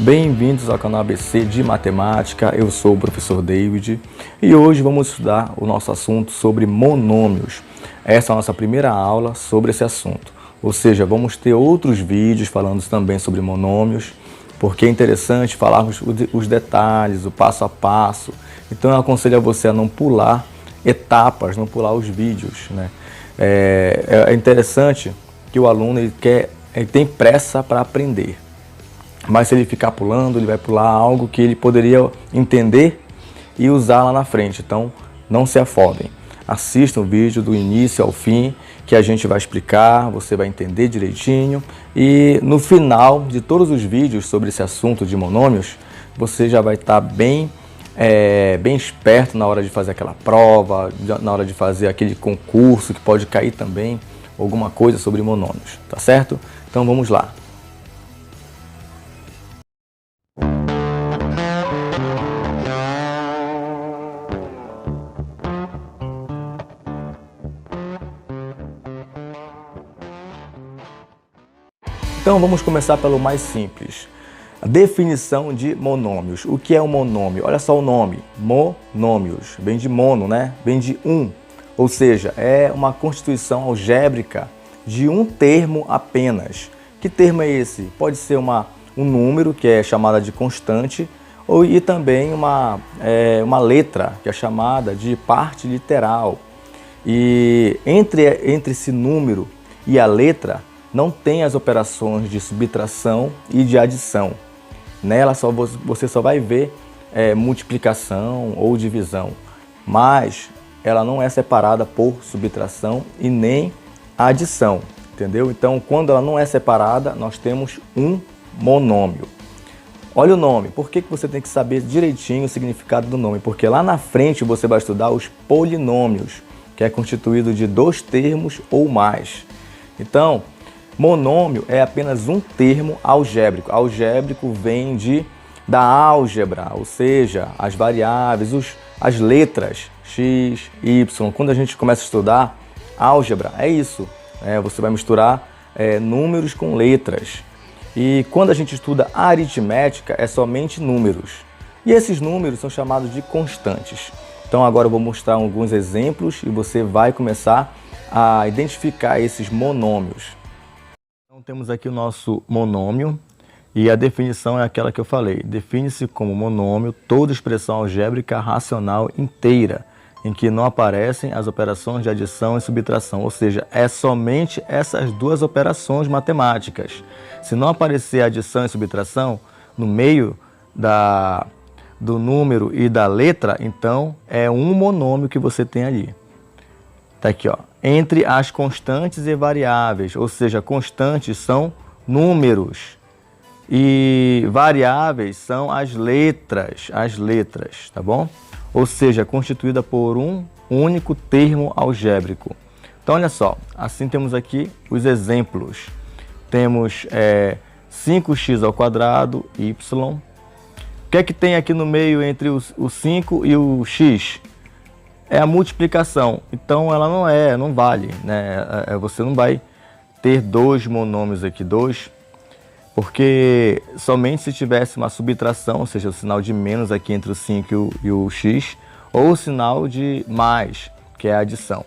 Bem-vindos ao canal ABC de Matemática, eu sou o professor David e hoje vamos estudar o nosso assunto sobre monômios. Essa é a nossa primeira aula sobre esse assunto, ou seja, vamos ter outros vídeos falando também sobre monômios, porque é interessante falarmos os detalhes, o passo a passo. Então eu aconselho a você a não pular etapas, não pular os vídeos, né? É interessante que o aluno ele tem pressa para aprender. Mas se ele ficar pulando, ele vai pular algo que ele poderia entender e usar lá na frente. Então, não se afobem. Assistam o vídeo do início ao fim, que a gente vai explicar, você vai entender direitinho. E no final de todos os vídeos sobre esse assunto de monômios, você já vai estar bem esperto na hora de fazer aquela prova, na hora de fazer aquele concurso que pode cair também, alguma coisa sobre monômios, tá certo? Então, vamos lá. Então vamos começar pelo mais simples. A definição de monômios. O que é um monômio? Olha só o nome, monômios. Vem de mono, né? Vem de um. Ou seja, é uma constituição algébrica de um termo apenas. Que termo é esse? Pode ser um número, que é chamada de constante, e também uma letra, que é chamada de parte literal. E entre esse número e a letra, não tem as operações de subtração e de adição. Nela você só vai ver multiplicação ou divisão, mas ela não é separada por subtração e nem adição, entendeu? Então, quando ela não é separada, nós temos um monômio. Olha o nome, por que você tem que saber direitinho o significado do nome? Porque lá na frente você vai estudar os polinômios, que é constituído de dois termos ou mais. Então, monômio é apenas um termo algébrico. Algébrico vem da álgebra, ou seja, as variáveis, as letras x, y. Quando a gente começa a estudar álgebra, é isso. Você vai misturar números com letras. E quando a gente estuda aritmética, é somente números. E esses números são chamados de constantes. Então agora eu vou mostrar alguns exemplos e você vai começar a identificar esses monômios. Então temos aqui o nosso monômio e a definição é aquela que eu falei. Define-se como monômio toda expressão algébrica racional inteira, em que não aparecem as operações de adição e subtração, ou seja, é somente essas duas operações matemáticas. Se não aparecer adição e subtração no meio do número e da letra, então é um monômio que você tem ali. Tá aqui, ó. Entre as constantes e variáveis, ou seja, constantes são números e variáveis são as letras, tá bom? Ou seja, constituída por um único termo algébrico. Então, olha só, assim temos aqui os exemplos. Temos 5x ao quadrado, y. O que é que tem aqui no meio entre o 5 e o x? É a multiplicação, então ela não vale, né? Você não vai ter dois monômios aqui, porque somente se tivesse uma subtração, ou seja, o sinal de menos aqui entre o 5 e o x, ou o sinal de mais, que é a adição.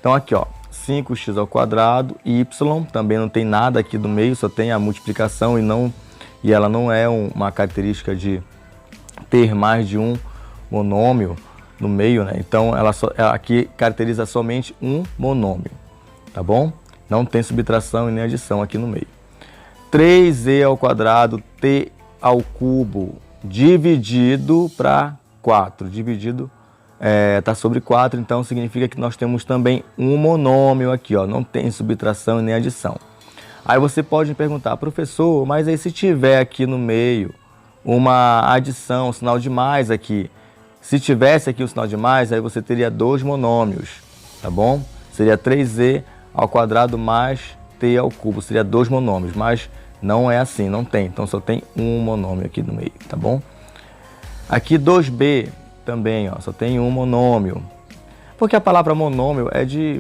Então aqui, ó, 5x ao quadrado, y, também não tem nada aqui do meio, só tem a multiplicação e ela não é uma característica de ter mais de um monômio no meio, né? Então ela aqui caracteriza somente um monômio, tá bom? Não tem subtração e nem adição aqui no meio. 3e ao quadrado, t ao cubo, dividido para 4. Dividido tá sobre 4, então significa que nós temos também um monômio aqui, ó. Não tem subtração e nem adição. Aí você pode me perguntar, professor, mas aí se tiver aqui no meio uma adição, um sinal de mais aqui, se tivesse aqui o sinal de mais, aí você teria dois monômios, tá bom? Seria 3e ao quadrado mais t ao cubo, seria dois monômios, mas não é assim, não tem, então só tem um monômio aqui no meio, tá bom? Aqui 2b também, ó, só tem um monômio, porque a palavra monômio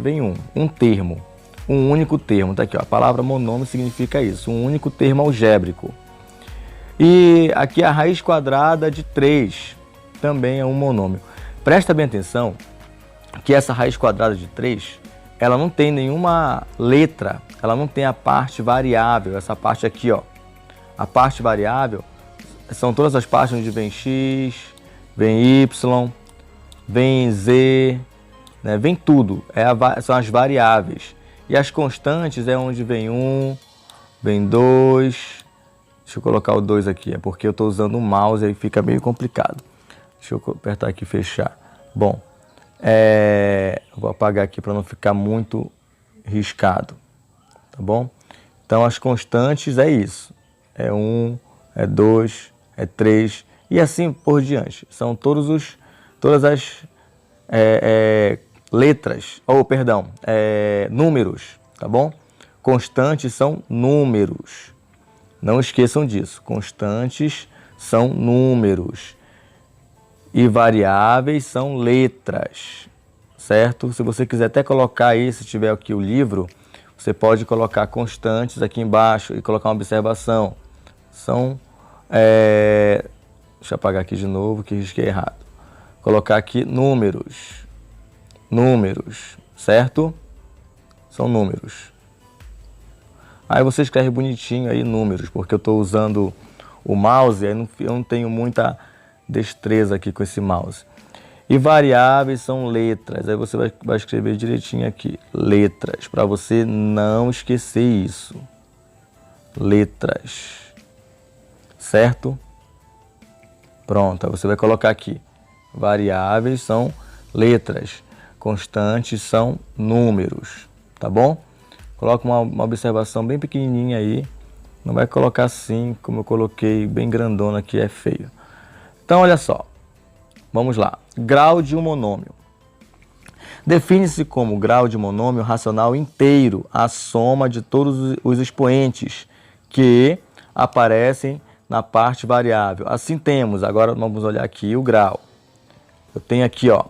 vem um termo, um único termo, tá aqui, ó, a palavra monômio significa isso, um único termo algébrico. E aqui a raiz quadrada de 3 também é um monômio. Presta bem atenção que essa raiz quadrada de 3, ela não tem nenhuma letra, ela não tem a parte variável, essa parte aqui, ó. A parte variável são todas as partes onde vem x, vem y, vem z, né? Vem tudo, são as variáveis. E as constantes é onde vem 1, vem 2, deixa eu colocar o 2 aqui, é porque eu estou usando o mouse e fica meio complicado. Deixa eu apertar aqui e fechar. Bom, vou apagar aqui para não ficar muito riscado, tá bom? Então as constantes é isso, é 1, é 2, é 3 e assim por diante. São todas as letras, ou perdão, números, tá bom? Constantes são números, não esqueçam disso, constantes são números. E variáveis são letras, certo? Se você quiser até colocar aí, se tiver aqui o livro, você pode colocar constantes aqui embaixo e colocar uma observação. São, deixa eu apagar aqui de novo que risquei errado. Colocar aqui números, certo? São números. Aí você escreve bonitinho aí números, porque eu estou usando o mouse, aí eu não tenho muita destreza aqui com esse mouse. E variáveis são letras, aí você vai escrever direitinho aqui, letras, para você não esquecer isso. Letras, certo? Pronto, aí você vai colocar aqui, variáveis são letras, constantes são números, tá bom? Coloca uma observação bem pequenininha aí, não vai colocar assim, como eu coloquei, bem grandona aqui, é feio. Então, olha só, vamos lá. Grau de um monômio. Define-se como grau de monômio racional inteiro a soma de todos os expoentes que aparecem na parte variável. Assim temos, agora vamos olhar aqui o grau. Eu tenho aqui, ó,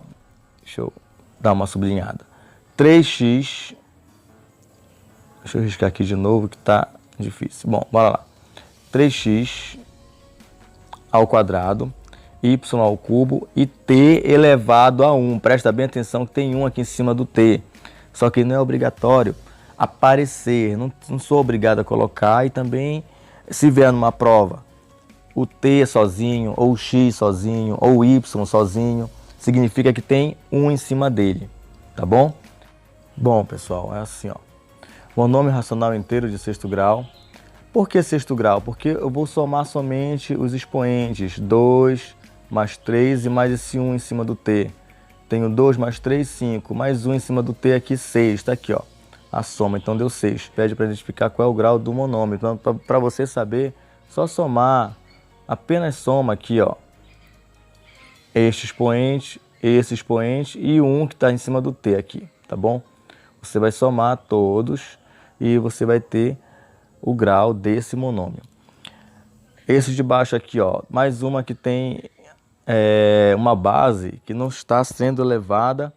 deixa eu dar uma sublinhada. 3x, deixa eu riscar aqui de novo que tá difícil. Bom, bora lá. 3x ao quadrado, y ao cubo e t elevado a 1. Presta bem atenção que tem 1 aqui em cima do t. Só que não é obrigatório aparecer. Não sou obrigado a colocar e também, se vier numa prova, o t sozinho, ou o x sozinho, ou o y sozinho, significa que tem 1 em cima dele. Tá bom? Bom, pessoal, é assim, ó. Monômio racional inteiro de sexto grau. Por que sexto grau? Porque eu vou somar somente os expoentes 2 mais 3 e mais esse 1 em cima do t. Tenho 2 mais 3, 5, mais 1 em cima do t aqui, 6. Está aqui, ó, a soma, então deu 6. Pede para identificar qual é o grau do monômio. Então, para você saber, só somar, apenas soma aqui, ó, este expoente, esse expoente e o 1 que está em cima do t aqui, tá bom? Você vai somar todos e você vai ter o grau desse monômio. Esse de baixo aqui, ó, mais uma que tem uma base que não está sendo elevada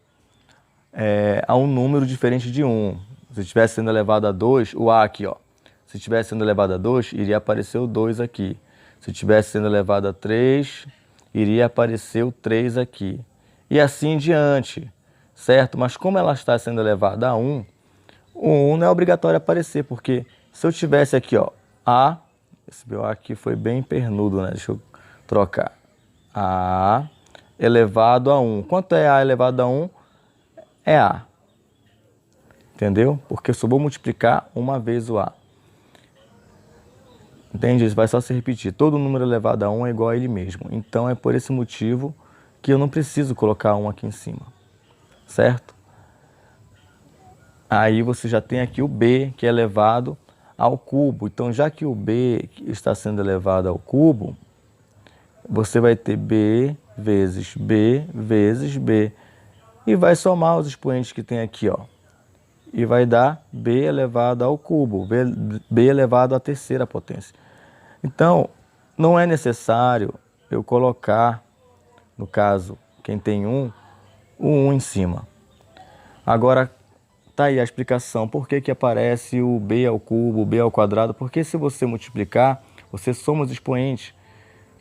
a um número diferente de 1. Se estivesse sendo elevado a 2, o A aqui, ó, se estivesse sendo elevado a 2, iria aparecer o 2 aqui. Se estivesse sendo elevado a 3, iria aparecer o 3 aqui. E assim em diante, certo? Mas como ela está sendo elevada a 1, o 1 não é obrigatório aparecer, porque se eu tivesse aqui, ó, A, esse meu A aqui foi bem pernudo, né? Deixa eu trocar. A elevado a 1. Quanto é A elevado a 1? É A. Entendeu? Porque eu só vou multiplicar uma vez o A. Entende? Isso vai só se repetir. Todo número elevado a 1 é igual a ele mesmo. Então é por esse motivo que eu não preciso colocar 1 aqui em cima. Certo? Aí você já tem aqui o B, que é elevado ao cubo. Então, já que o B está sendo elevado ao cubo, você vai ter B vezes B vezes B. E vai somar os expoentes que tem aqui, ó. E vai dar B elevado ao cubo, B elevado à terceira potência. Então, não é necessário eu colocar, no caso, quem tem 1, o 1 em cima. Agora, tá aí a explicação. Por que que aparece o B ao cubo, o B ao quadrado? Porque se você multiplicar, Você soma os expoentes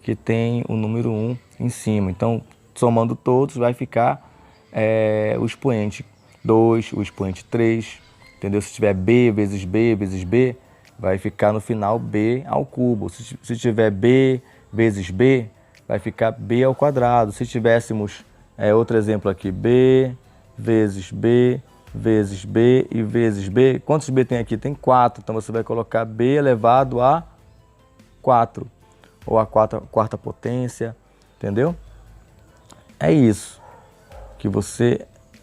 que tem o número 1 em cima. Então, somando todos, vai ficar o expoente 2, o expoente 3, entendeu? Se tiver b vezes b, vai ficar no final b ao cubo. Se tiver b vezes b, vai ficar b ao quadrado. Se tivéssemos outro exemplo aqui, b vezes b vezes b e vezes b, quantos b tem aqui? Tem 4, então você vai colocar b elevado a 4, ou a quarta potência, entendeu? É isso,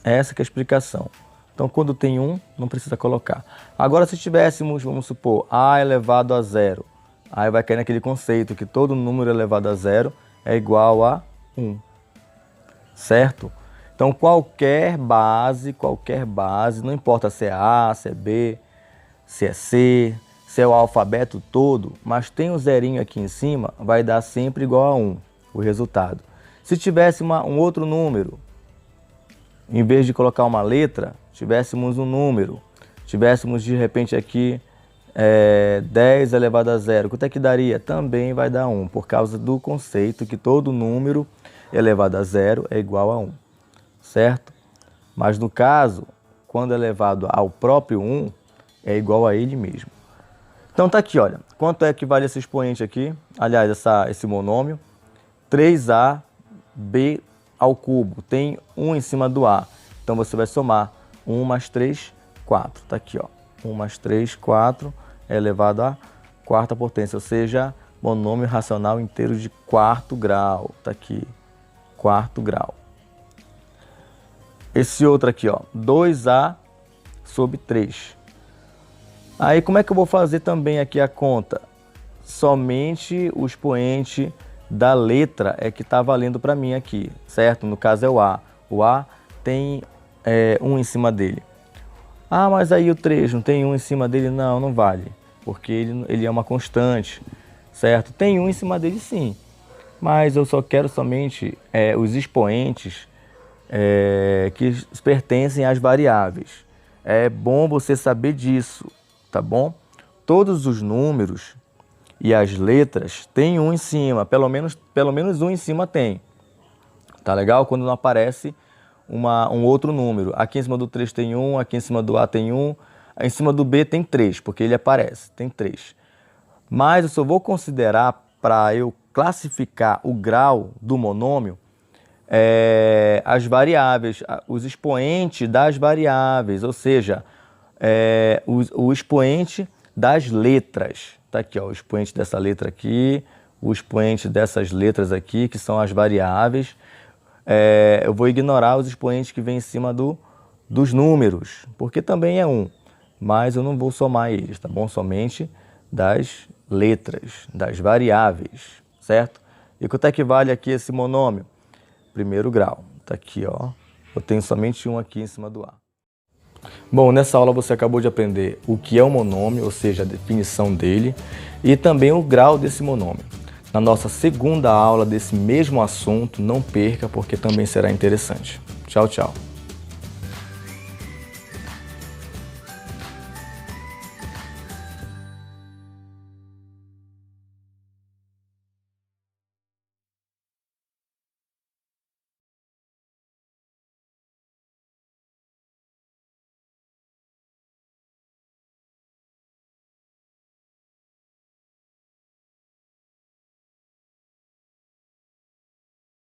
essa que é a explicação. Então, quando tem 1, não precisa colocar. Agora, se tivéssemos, vamos supor, a elevado a 0, aí vai cair naquele conceito que todo número elevado a 0 é igual a 1, certo? Então, qualquer base, não importa se é A, se é B, se é C, se é o alfabeto todo, mas tem um zerinho aqui em cima, vai dar sempre igual a 1, o resultado. Se tivesse um outro número, em vez de colocar uma letra, tivéssemos um número, tivéssemos de repente aqui 10 elevado a 0, quanto é que daria? Também vai dar 1, por causa do conceito que todo número elevado a 0 é igual a 1. Certo? Mas no caso, quando é elevado ao próprio 1, é igual a ele mesmo. Então tá aqui, olha, quanto é que vale esse expoente aqui? Aliás, esse monômio, 3ab ao cubo, tem 1 em cima do a. Então você vai somar 1 mais 3, 4. Tá aqui, ó, 1 mais 3, 4 é elevado à quarta potência, ou seja, monômio racional inteiro de quarto grau. Tá aqui, quarto grau. Esse outro aqui, ó, 2a sobre 3. Aí como é que eu vou fazer também aqui a conta? Somente o expoente da letra é que está valendo para mim aqui, certo? No caso é o A. O A tem 1 em cima dele. Ah, mas aí o 3 não tem 1 em cima dele? Não, não vale, porque ele é uma constante, certo? Tem 1 em cima dele sim, mas eu só quero somente os expoentes que pertencem às variáveis. É bom você saber disso, tá bom? Todos os números e as letras têm 1 em cima, pelo menos 1 em cima tem. Tá legal? Quando não aparece um outro número. Aqui em cima do 3 tem 1, aqui em cima do A tem 1, em cima do B tem 3, porque ele aparece, tem 3. Mas eu só vou considerar, para eu classificar o grau do monômio, as variáveis, os expoentes das variáveis, ou seja, o expoente das letras. Tá aqui, ó, o expoente dessa letra aqui, o expoente dessas letras aqui, que são as variáveis. Eu vou ignorar os expoentes que vêm em cima dos números, porque também é 1, mas eu não vou somar eles, tá bom? Somente das letras, das variáveis, certo? E quanto é que vale aqui esse monômio? Primeiro grau, tá aqui, ó. Eu tenho somente 1 aqui em cima do A. Bom, nessa aula você acabou de aprender o que é um monômio, ou seja, a definição dele, e também o grau desse monômio. Na nossa segunda aula desse mesmo assunto, não perca, porque também será interessante. Tchau, tchau.